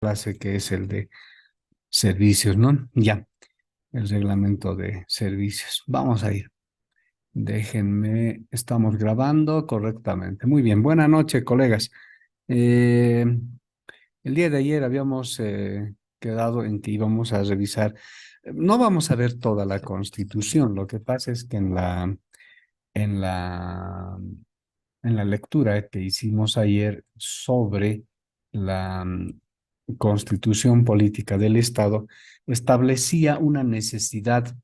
clase que es el de servicios, ¿no? Ya, el reglamento de servicios. Vamos a ir. Déjenme, estamos grabando correctamente. Muy bien, buena noche, colegas. Eh, el día de ayer habíamos quedado en que íbamos a revisar, no vamos a ver toda la Constitución, lo que pasa es que en la, en la lectura que hicimos ayer sobre la Constitución Política del Estado, establecía una necesidad,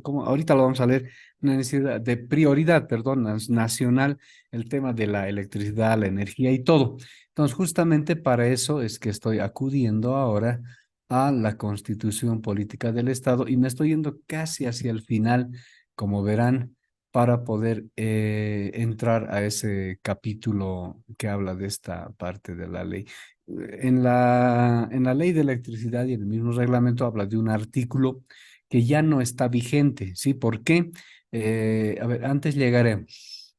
como ahorita lo vamos a leer, una necesidad de prioridad, perdón, nacional, el tema de la electricidad, la energía y todo. Entonces, justamente para eso es que estoy acudiendo ahora a la Constitución Política del Estado y me estoy yendo casi hacia el final, como verán, para poder entrar a ese capítulo que habla de esta parte de la ley. En la ley de electricidad y en el mismo reglamento habla de un artículo que ya no está vigente, ¿sí? ¿Por qué? A ver, antes llegaremos.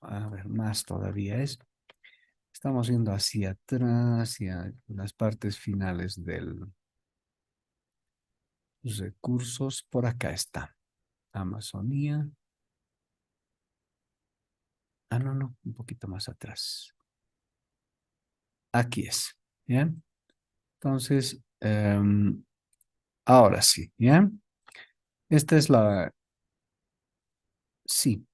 A ver, más todavía es. Estamos yendo hacia atrás, hacia las partes finales del recursos. Por acá está. Amazonía. Ah, no, no, un poquito más atrás. Aquí es, ¿ya? Entonces, ahora sí, ¿ya? Esta es la, sí,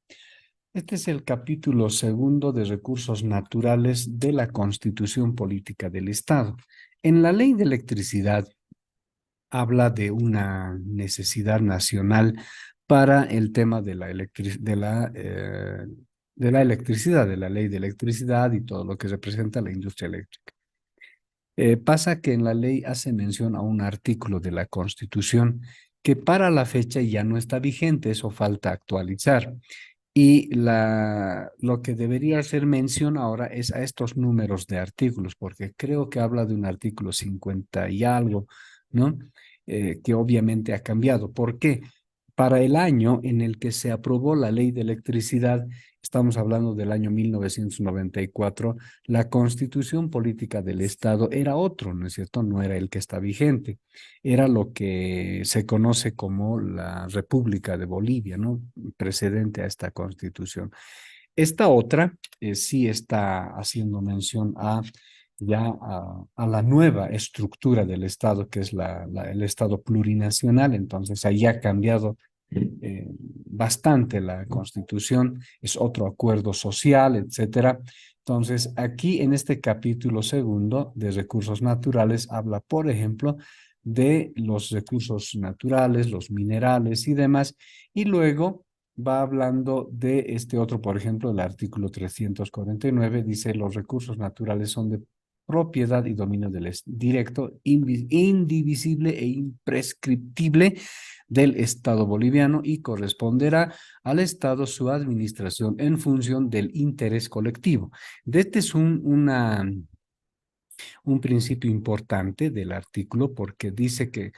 este es el capítulo segundo de recursos naturales de la Constitución Política del Estado. En la Ley de Electricidad habla de una necesidad nacional para el tema de la electricidad, de la Ley de Electricidad y todo lo que representa la industria eléctrica. Pasa que en la ley hace mención a un artículo de la Constitución que para la fecha ya no está vigente, eso falta actualizar. Y lo que debería hacer mención ahora es a estos números de artículos, porque creo que habla de un artículo 50 y algo, ¿no? Que obviamente ha cambiado. ¿Por qué? Para el año en el que se aprobó la ley de electricidad, estamos hablando del año 1994, la Constitución Política del Estado era otro, ¿no es cierto? No era el que está vigente, era lo que se conoce como la República de Bolivia, ¿no? Precedente a esta Constitución. Esta otra sí está haciendo mención a la nueva estructura del Estado, que es el Estado plurinacional. Entonces, ahí ha cambiado bastante la Constitución, es otro acuerdo social, etcétera. Entonces, aquí en este capítulo segundo de recursos naturales habla, por ejemplo, de los recursos naturales, los minerales y demás, y luego va hablando de este otro, por ejemplo, el artículo 349 dice los recursos naturales son de propiedad y dominio directo, indivisible e imprescriptible del Estado boliviano y corresponderá al Estado su administración en función del interés colectivo. Este es un principio importante del artículo porque dice que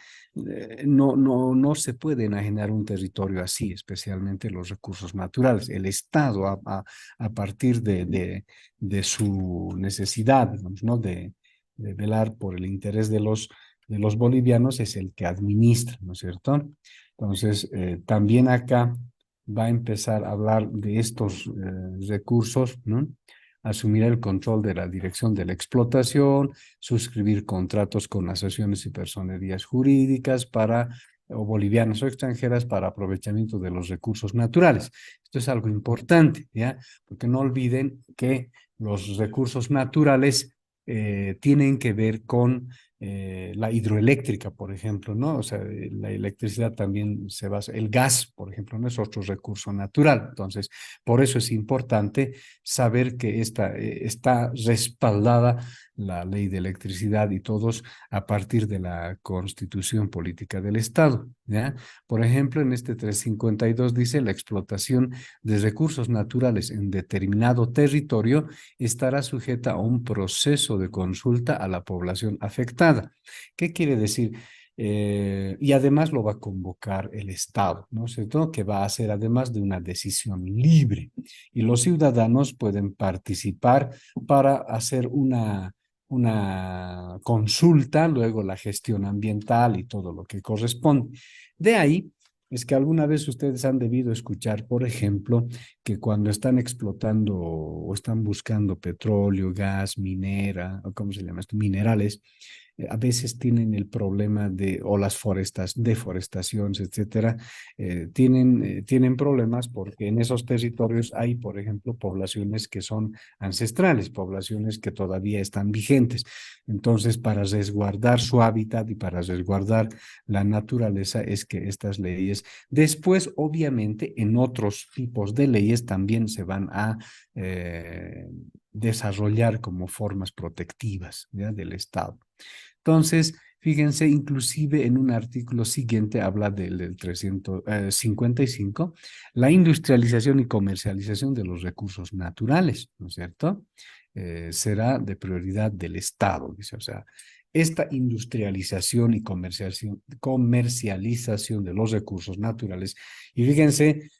no se puede enajenar un territorio así, especialmente los recursos naturales. El Estado, a partir de su necesidad, digamos, ¿no? De velar por el interés de los bolivianos, es el que administra, ¿no es cierto? Entonces, también acá va a empezar a hablar de estos recursos, ¿no? Asumirá el control de la dirección de la explotación, suscribir contratos con asociaciones y personerías jurídicas o bolivianas o extranjeras para aprovechamiento de los recursos naturales. Esto es algo importante, ¿ya? Porque no olviden que los recursos naturales tienen que ver con la hidroeléctrica, por ejemplo, ¿no? O sea, la electricidad también se basa, el gas, por ejemplo, no es otro recurso natural. Entonces, por eso es importante saber que está respaldada la ley de electricidad y todos a partir de la Constitución Política del Estado, ¿ya? Por ejemplo, en este 352 dice la explotación de recursos naturales en determinado territorio estará sujeta a un proceso de consulta a la población afectada. ¿Qué quiere decir? Y además lo va a convocar el Estado, ¿no es cierto? Que va a ser además de una decisión libre. Y los ciudadanos pueden participar para hacer una consulta, luego la gestión ambiental y todo lo que corresponde. De ahí es que alguna vez ustedes han debido escuchar, por ejemplo, que cuando están explotando o están buscando petróleo, gas, minera, o ¿cómo se llama esto? Minerales, a veces tienen el problema de, o las deforestaciones, etcétera, tienen problemas porque en esos territorios hay, por ejemplo, poblaciones que son ancestrales, poblaciones que todavía están vigentes. Entonces, para resguardar su hábitat y para resguardar la naturaleza es que estas leyes, después, obviamente, en otros tipos de leyes también se van a desarrollar como formas protectivas, ¿ya? Del Estado. Entonces, fíjense, inclusive en un artículo siguiente habla del 355, la industrialización y comercialización de los recursos naturales, ¿no es cierto? Será de prioridad del Estado, dice, o sea, esta industrialización y comercialización de los recursos naturales. Y fíjense,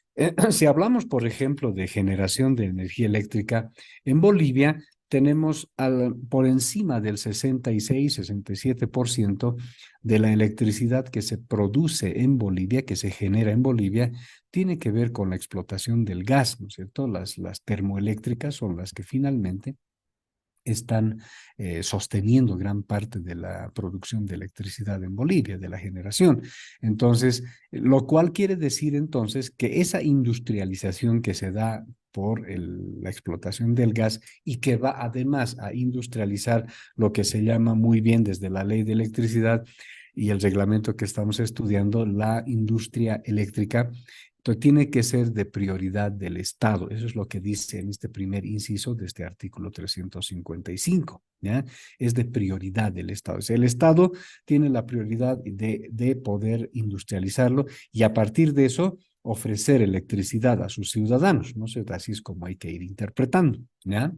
si hablamos, por ejemplo, de generación de energía eléctrica, en Bolivia tenemos por encima del 66-67% de la electricidad que se produce en Bolivia, que se genera en Bolivia, tiene que ver con la explotación del gas, ¿no es cierto? Las termoeléctricas son las que finalmente están sosteniendo gran parte de la producción de electricidad en Bolivia, de la generación. Entonces, lo cual quiere decir entonces que esa industrialización que se da por la explotación del gas y que va además a industrializar lo que se llama muy bien desde la ley de electricidad y el reglamento que estamos estudiando, la industria eléctrica. Entonces, tiene que ser de prioridad del Estado. Eso es lo que dice en este primer inciso de este artículo 355, ¿ya? Es de prioridad del Estado. O sea, el Estado tiene la prioridad de poder industrializarlo y a partir de eso ofrecer electricidad a sus ciudadanos, ¿no sé? Así es como hay que ir interpretando, ¿ya?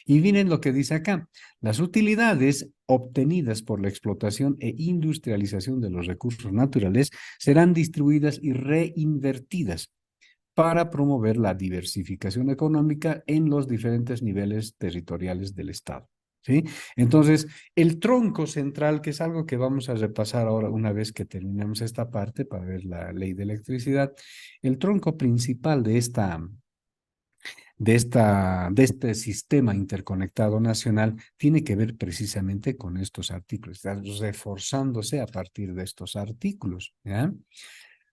Y miren lo que dice acá. Las utilidades obtenidas por la explotación e industrialización de los recursos naturales serán distribuidas y reinvertidas para promover la diversificación económica en los diferentes niveles territoriales del Estado. ¿Sí? Entonces, el tronco central, que es algo que vamos a repasar ahora una vez que terminemos esta parte para ver la ley de electricidad, el tronco principal de este sistema interconectado nacional tiene que ver precisamente con estos artículos, está reforzándose a partir de estos artículos, ¿ya?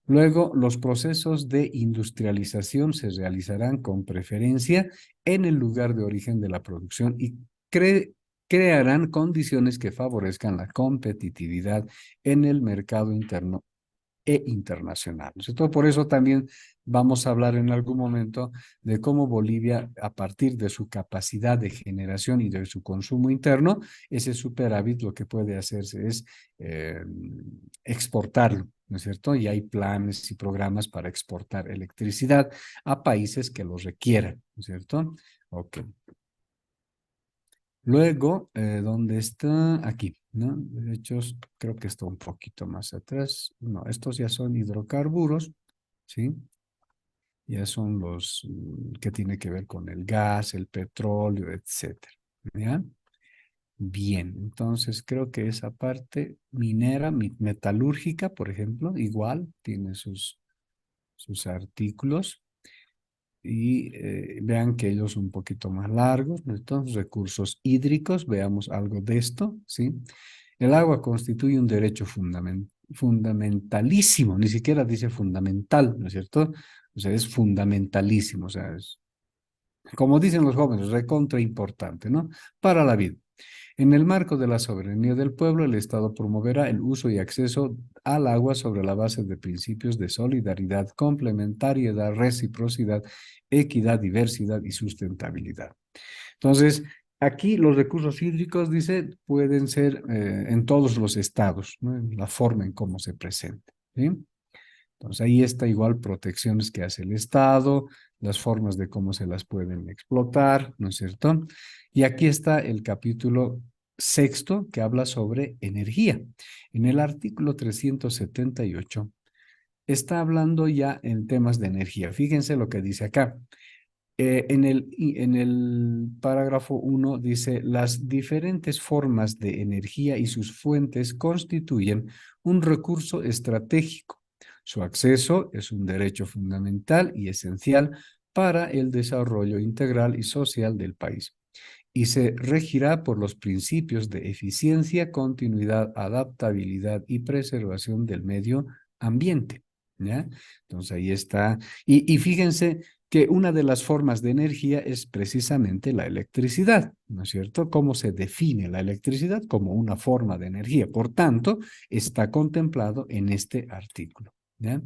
Luego, los procesos de industrialización se realizarán con preferencia en el lugar de origen de la producción y crearán condiciones que favorezcan la competitividad en el mercado interno e internacional, ¿no es cierto? Por eso también vamos a hablar en algún momento de cómo Bolivia, a partir de su capacidad de generación y de su consumo interno, ese superávit lo que puede hacerse es exportarlo, ¿no es cierto? Y hay planes y programas para exportar electricidad a países que lo requieran, ¿no es cierto? Ok. Luego, ¿dónde está? Aquí, ¿no? De hecho, creo que está un poquito más atrás. No, estos ya son hidrocarburos, ¿sí? Ya son los que tienen que ver con el gas, el petróleo, etcétera. ¿Ya? Bien, entonces creo que esa parte minera, metalúrgica, por ejemplo, igual tiene sus artículos y vean que ellos son un poquito más largos, ¿no? Entonces, recursos hídricos, veamos algo de esto, ¿sí? El agua constituye un derecho fundamentalísimo, ni siquiera dice fundamental, ¿no es cierto? O sea, es fundamentalísimo, o sea, es, como dicen los jóvenes, recontra importante, ¿no? Para la vida. En el marco de la soberanía del pueblo, el Estado promoverá el uso y acceso al agua sobre la base de principios de solidaridad, complementariedad, reciprocidad, equidad, diversidad y sustentabilidad. Entonces, aquí los recursos hídricos, dice, pueden ser en todos los estados, ¿no? En la forma en cómo se presenta, ¿sí? Entonces, ahí está igual protecciones que hace el Estado, las formas de cómo se las pueden explotar, ¿no es cierto? Y aquí está el capítulo sexto que habla sobre energía. En el artículo 378 está hablando ya en temas de energía. Fíjense lo que dice acá. En el párrafo 1 dice, las diferentes formas de energía y sus fuentes constituyen un recurso estratégico. Su acceso es un derecho fundamental y esencial para el desarrollo integral y social del país y se regirá por los principios de eficiencia, continuidad, adaptabilidad y preservación del medio ambiente. ¿Ya? Entonces ahí está. Y fíjense que una de las formas de energía es precisamente la electricidad, ¿no es cierto? ¿Cómo se define la electricidad? Como una forma de energía. Por tanto, está contemplado en este artículo. ¿Ya?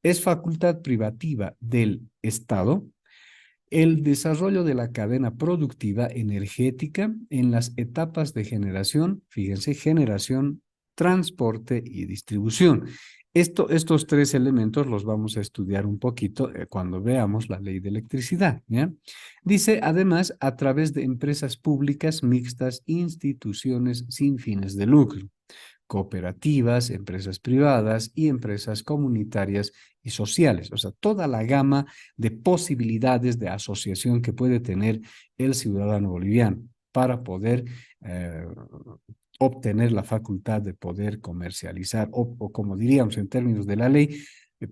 Es facultad privativa del Estado el desarrollo de la cadena productiva energética en las etapas de generación, fíjense, generación, transporte y distribución. Estos tres elementos los vamos a estudiar un poquito cuando veamos la ley de electricidad. ¿Ya? Dice, además, a través de empresas públicas mixtas, instituciones sin fines de lucro cooperativas, empresas privadas y empresas comunitarias y sociales. O sea, toda la gama de posibilidades de asociación que puede tener el ciudadano boliviano para poder eh, obtener la facultad de poder comercializar o como diríamos en términos de la ley,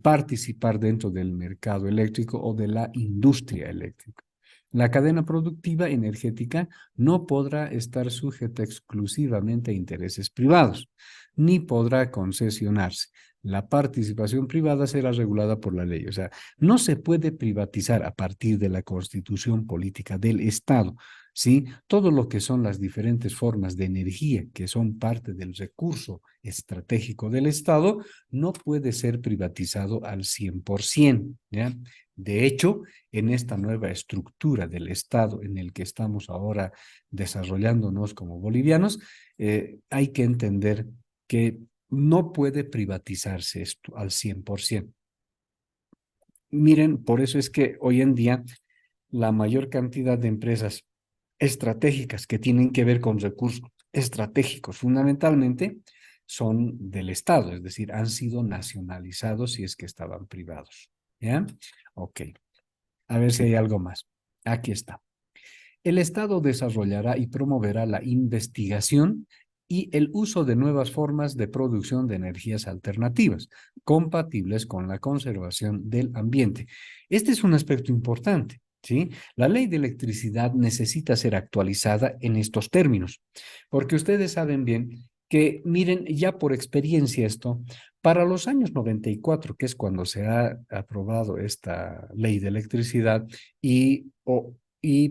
participar dentro del mercado eléctrico o de la industria eléctrica. La cadena productiva energética no podrá estar sujeta exclusivamente a intereses privados, ni podrá concesionarse. La participación privada será regulada por la ley. O sea, no se puede privatizar a partir de la constitución política del Estado, ¿sí? Todo lo que son las diferentes formas de energía que son parte del recurso estratégico del Estado no puede ser privatizado al 100%, ¿ya? De hecho, en esta nueva estructura del Estado en el que estamos ahora desarrollándonos como bolivianos, hay que entender que no puede privatizarse esto al 100%. Miren, por eso es que hoy en día la mayor cantidad de empresas estratégicas que tienen que ver con recursos estratégicos fundamentalmente son del Estado, es decir, han sido nacionalizados si es que estaban privados. ¿Ya? Ok. A ver si hay algo más. Aquí está. El Estado desarrollará y promoverá la investigación y el uso de nuevas formas de producción de energías alternativas, compatibles con la conservación del ambiente. Este es un aspecto importante, ¿sí? La ley de electricidad necesita ser actualizada en estos términos, porque ustedes saben bien que, miren, ya por experiencia esto, para los años 94, que es cuando se ha aprobado esta ley de electricidad y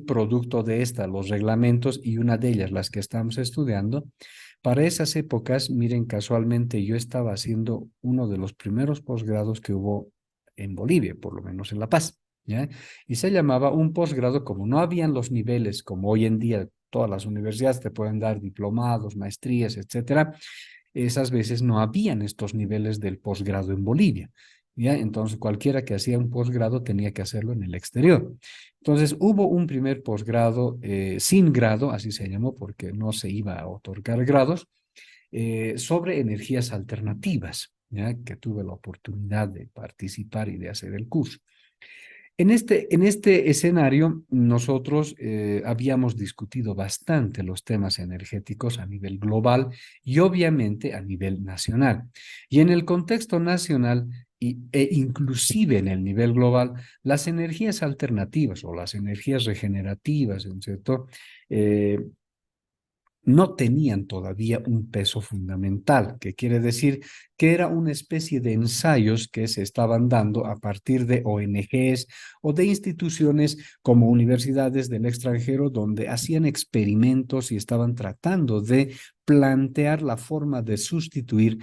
producto de esta, los reglamentos y una de ellas, las que estamos estudiando, para esas épocas, miren, casualmente yo estaba haciendo uno de los primeros posgrados que hubo en Bolivia, por lo menos en La Paz, ¿ya? Y se llamaba un posgrado, como no habían los niveles, como hoy en día todas las universidades te pueden dar diplomados, maestrías, etcétera, esas veces no habían estos niveles del posgrado en Bolivia. ¿Ya? Entonces, cualquiera que hacía un posgrado tenía que hacerlo en el exterior. Entonces, hubo un primer posgrado sin grado, así se llamó porque no se iba a otorgar grados, sobre energías alternativas, ¿ya? Que tuve la oportunidad de participar y de hacer el curso. En este escenario, nosotros habíamos discutido bastante los temas energéticos a nivel global y obviamente a nivel nacional. Y en el contexto nacional e inclusive en el nivel global, las energías alternativas o las energías regenerativas, ¿no es cierto? No tenían todavía un peso fundamental, que quiere decir que era una especie de ensayos que se estaban dando a partir de ONGs o de instituciones como universidades del extranjero donde hacían experimentos y estaban tratando de plantear la forma de sustituir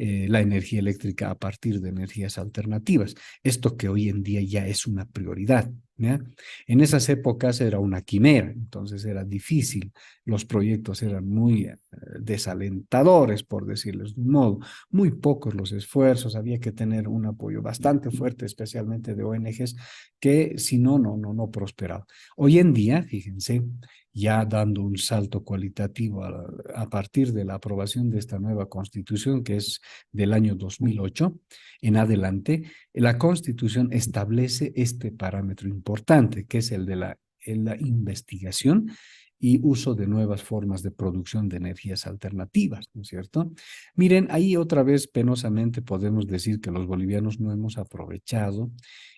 la energía eléctrica a partir de energías alternativas. Esto que hoy en día ya es una prioridad, ¿ya? En esas épocas era una quimera, entonces era difícil, los proyectos eran muy desalentadores, por decirles de un modo, muy pocos los esfuerzos, había que tener un apoyo bastante fuerte, especialmente de ONGs, que si no, no prosperaba. Hoy en día, fíjense, ya dando un salto cualitativo a partir de la aprobación de esta nueva constitución, que es del año 2008 en adelante. La constitución establece este parámetro importante, que es el de la investigación y uso de nuevas formas de producción de energías alternativas, ¿no es cierto? Miren, ahí otra vez penosamente podemos decir que los bolivianos no hemos aprovechado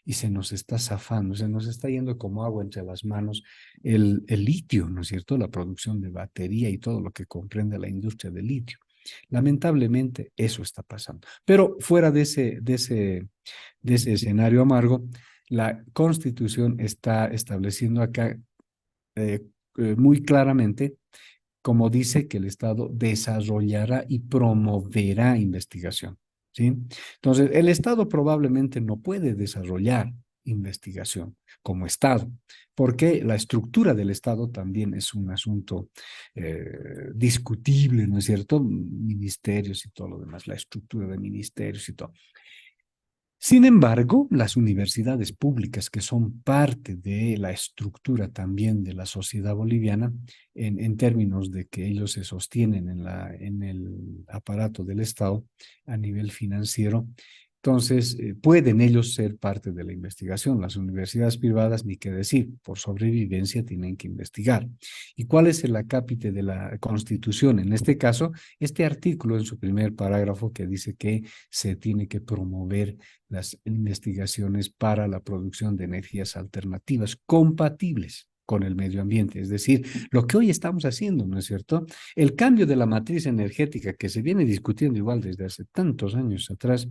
y se nos está zafando, se nos está yendo como agua entre las manos el litio, ¿no es cierto? La producción de batería y todo lo que comprende la industria del litio. Lamentablemente eso está pasando. Pero fuera de ese escenario amargo, la Constitución está estableciendo acá eh, muy claramente, como dice, que el Estado desarrollará y promoverá investigación, ¿sí? Entonces, el Estado probablemente no puede desarrollar investigación como Estado, porque la estructura del Estado también es un asunto discutible, ¿no es cierto? Ministerios y todo lo demás, la estructura de ministerios y todo. Sin embargo, las universidades públicas, que son parte de la estructura también de la sociedad boliviana, en términos de que ellos se sostienen en el aparato del Estado a nivel financiero, entonces pueden ellos ser parte de la investigación. Las universidades privadas, ni qué decir, por sobrevivencia tienen que investigar. ¿Y cuál es el acápite de la Constitución? En este caso, este artículo en su primer parágrafo que dice que se tiene que promover las investigaciones para la producción de energías alternativas compatibles con el medio ambiente, es decir, lo que hoy estamos haciendo, ¿no es cierto? El cambio de la matriz energética que se viene discutiendo igual desde hace tantos años atrás,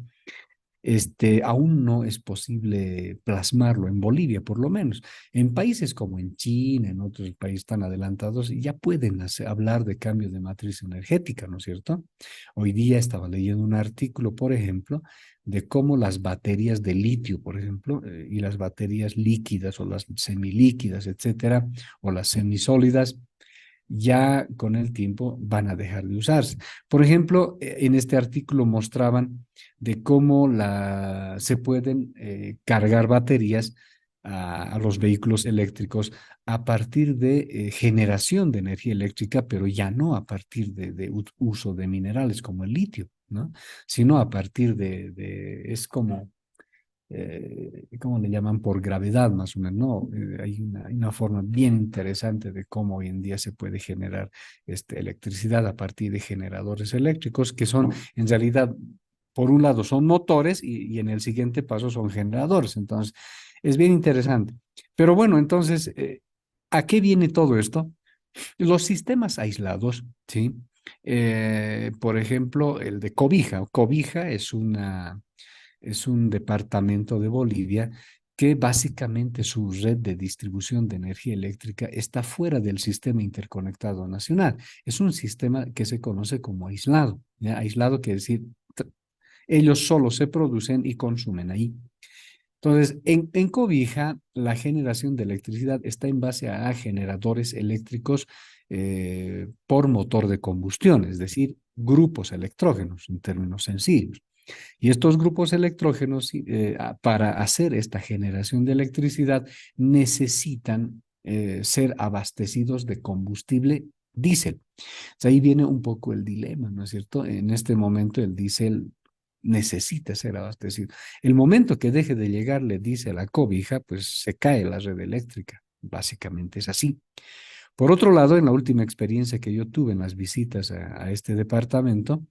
aún no es posible plasmarlo en Bolivia, por lo menos. En países como en China, en otros países tan adelantados, ya pueden hablar de cambio de matriz energética, ¿no es cierto? Hoy día estaba leyendo un artículo, por ejemplo, de cómo las baterías de litio, por ejemplo, y las baterías líquidas o las semilíquidas, etcétera, o las semisólidas, ya con el tiempo van a dejar de usarse. Por ejemplo, en este artículo mostraban de cómo se pueden cargar baterías a los vehículos eléctricos a partir de generación de energía eléctrica, pero ya no a partir de uso de minerales como el litio, ¿no? Sino a partir es como ¿cómo le llaman? Por gravedad, más o menos, ¿no? Hay una forma bien interesante de cómo hoy en día se puede generar electricidad a partir de generadores eléctricos, que son, en realidad, por un lado son motores y en el siguiente paso son generadores. Entonces, es bien interesante. Pero bueno, entonces, ¿a qué viene todo esto? Los sistemas aislados, ¿sí? Por ejemplo, el de Cobija. Cobija es un departamento de Bolivia que básicamente su red de distribución de energía eléctrica está fuera del sistema interconectado nacional. Es un sistema que se conoce como aislado, ¿ya? Aislado quiere decir, ellos solo se producen y consumen ahí. Entonces, en Cobija, la generación de electricidad está en base a generadores eléctricos por motor de combustión, es decir, grupos electrógenos, en términos sencillos. Y estos grupos electrógenos, para hacer esta generación de electricidad, necesitan ser abastecidos de combustible diésel. O sea, ahí viene un poco el dilema, ¿no es cierto? En este momento el diésel necesita ser abastecido. El momento que deje de llegarle diésel a Cobija, pues se cae la red eléctrica. Básicamente es así. Por otro lado, en la última experiencia que yo tuve en las visitas a este departamento,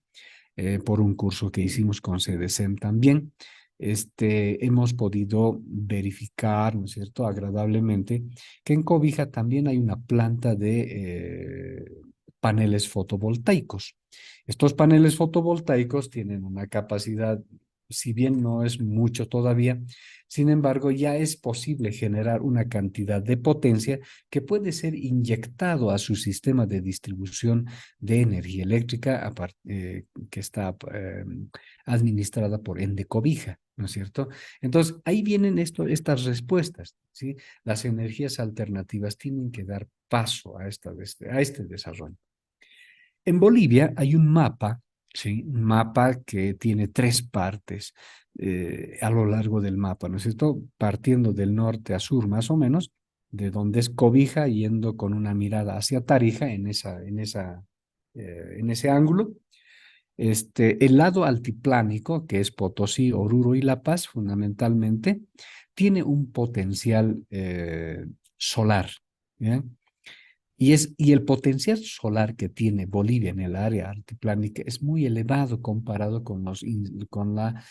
por un curso que hicimos con CDCEM también, hemos podido verificar, ¿no es cierto?, agradablemente, que en Cobija también hay una planta de paneles fotovoltaicos. Estos paneles fotovoltaicos tienen una capacidad, si bien no es mucho todavía, sin embargo, ya es posible generar una cantidad de potencia que puede ser inyectado a su sistema de distribución de energía eléctrica que está administrada por Endecobija, ¿no es cierto? Entonces, ahí vienen estas respuestas, ¿sí? Las energías alternativas tienen que dar paso a este desarrollo. En Bolivia hay un mapa, ¿sí? Un mapa que tiene tres partes a lo largo del mapa, ¿no es cierto? Partiendo del norte a sur, más o menos, de donde es Cobija, yendo con una mirada hacia Tarija en ese ángulo. El lado altiplánico, que es Potosí, Oruro y La Paz, fundamentalmente, tiene un potencial solar. ¿Bien? Y el potencial solar que tiene Bolivia en el área altiplánica es muy elevado comparado con la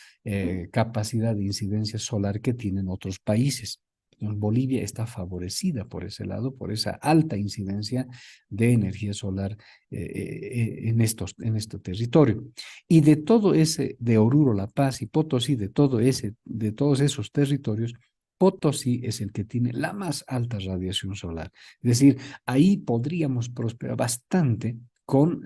capacidad de incidencia solar que tienen otros países. Entonces, Bolivia está favorecida por ese lado, por esa alta incidencia de energía solar en este territorio. Y de todo ese, de Oruro, La Paz y Potosí, de todos esos territorios, Potosí es el que tiene la más alta radiación solar. Es decir, ahí podríamos prosperar bastante con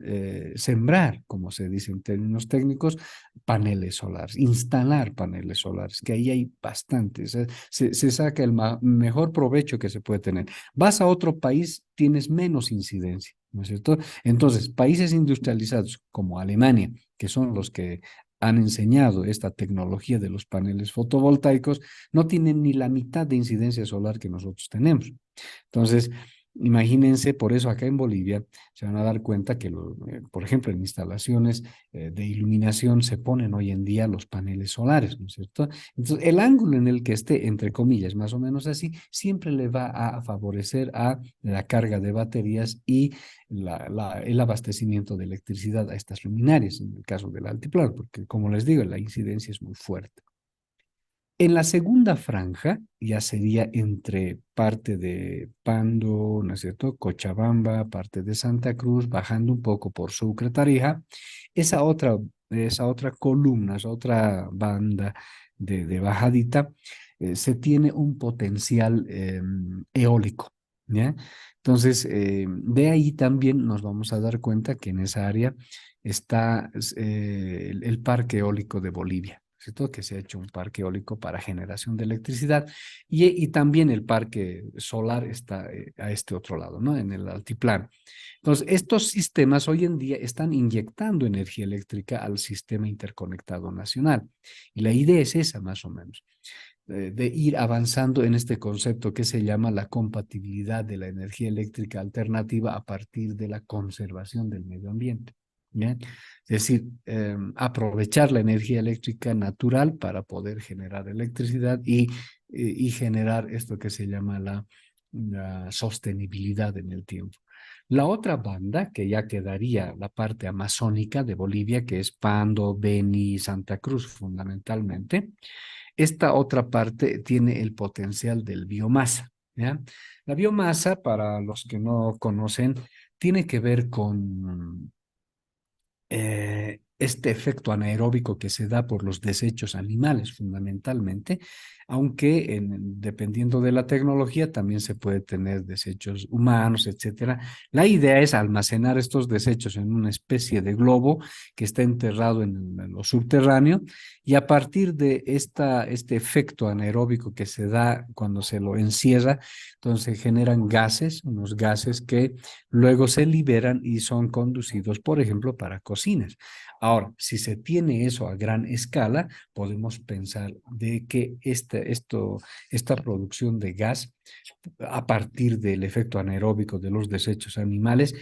sembrar, como se dice en términos técnicos, paneles solares, instalar paneles solares, que ahí hay bastantes. Se saca el mejor provecho que se puede tener. Vas a otro país, tienes menos incidencia, ¿no es cierto? Entonces, países industrializados como Alemania, que son los que han enseñado esta tecnología de los paneles fotovoltaicos, no tienen ni la mitad de incidencia solar que nosotros tenemos. Entonces, imagínense, por eso acá en Bolivia se van a dar cuenta que, por ejemplo, en instalaciones de iluminación se ponen hoy en día los paneles solares, ¿no es cierto? Entonces, el ángulo en el que esté, entre comillas, más o menos así, siempre le va a favorecer a la carga de baterías y el abastecimiento de electricidad a estas luminarias, en el caso del altiplano, porque como les digo, la incidencia es muy fuerte. En la segunda franja ya sería entre parte de Pando, ¿no es cierto? Cochabamba, parte de Santa Cruz, bajando un poco por Sucre, Tarija. Esa otra, esa otra columna, esa otra banda de bajadita, se tiene un potencial eólico, ¿ya? Entonces, de ahí también nos vamos a dar cuenta que en esa área está el parque eólico de Bolivia. ¿Cierto? Que se ha hecho un parque eólico para generación de electricidad y también el parque solar está a este otro lado, ¿no? En el altiplano. Entonces, estos sistemas hoy en día están inyectando energía eléctrica al sistema interconectado nacional. Y la idea es esa, más o menos, de ir avanzando en este concepto que se llama la compatibilidad de la energía eléctrica alternativa a partir de la conservación del medio ambiente. ¿Bien? Es decir, aprovechar la energía eléctrica natural para poder generar electricidad y generar esto que se llama la sostenibilidad en el tiempo. La otra banda, que ya quedaría la parte amazónica de Bolivia, que es Pando, Beni y Santa Cruz fundamentalmente, esta otra parte tiene el potencial del biomasa, ¿ya? La biomasa, para los que no conocen, tiene que ver con este efecto anaeróbico que se da por los desechos animales fundamentalmente, aunque dependiendo de la tecnología también se puede tener desechos humanos, etcétera. La idea es almacenar estos desechos en una especie de globo que está enterrado en lo subterráneo y a partir de este efecto anaeróbico que se da cuando se lo encierra, entonces generan gases, unos gases que luego se liberan y son conducidos, por ejemplo, para cocinas. Ahora, si se tiene eso a gran escala, podemos pensar de que esta producción de gas a partir del efecto anaeróbico de los desechos animales,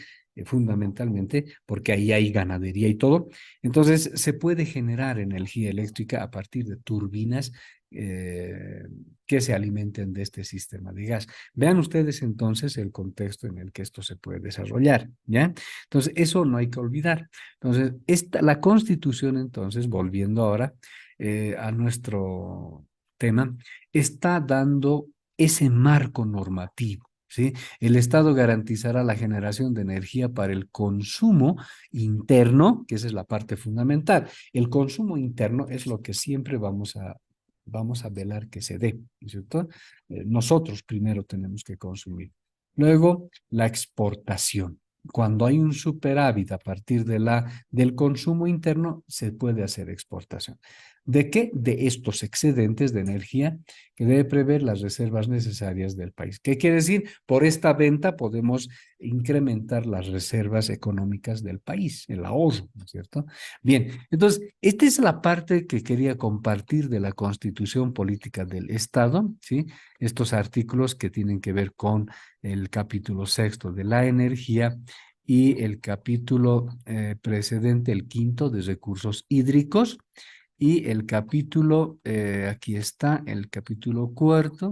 fundamentalmente, porque ahí hay ganadería y todo. Entonces, se puede generar energía eléctrica a partir de turbinas que se alimenten de este sistema de gas. Vean ustedes entonces el contexto en el que esto se puede desarrollar, ¿ya? Entonces, eso no hay que olvidar. Entonces, la Constitución, entonces, volviendo ahora a nuestro tema, está dando ese marco normativo. ¿Sí? El Estado garantizará la generación de energía para el consumo interno, que esa es la parte fundamental. El consumo interno es lo que siempre vamos a velar que se dé, ¿no es cierto? Nosotros primero tenemos que consumir. Luego, la exportación. Cuando hay un superávit a partir del consumo interno, se puede hacer exportación. ¿De qué? De estos excedentes de energía que debe prever las reservas necesarias del país. ¿Qué quiere decir? Por esta venta podemos incrementar las reservas económicas del país, el ahorro, ¿no es cierto? Bien, entonces, esta es la parte que quería compartir de la Constitución Política del Estado, ¿sí? Estos artículos que tienen que ver con el capítulo sexto de la energía y el capítulo precedente, el quinto, de recursos hídricos, y el capítulo, aquí está, el capítulo cuarto,